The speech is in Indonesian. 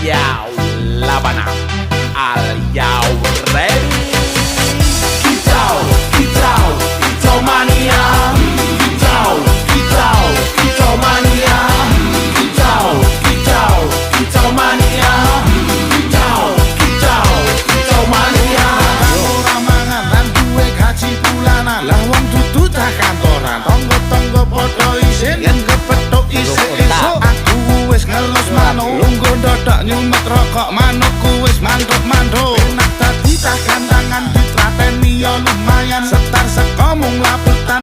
Yo, Labana, are you ready? Kicau, kicau, kicau mania. Kicau, kicau, kicau mania. Kicau, kicau, kicau mania. Kicau, kicau, kicau mania. Ora mangan lan duwe gaji bulanan, lah wong dudu tak kantoran. Tonggo-tonggo padha isin yen kepethuk isih esuk. Aku wis ngelus manuk, lungguh ndodak nyumet rokok manukku wis manduk-manduk. Enak dadi tak gandangan ditrateni ya lumayan setar seko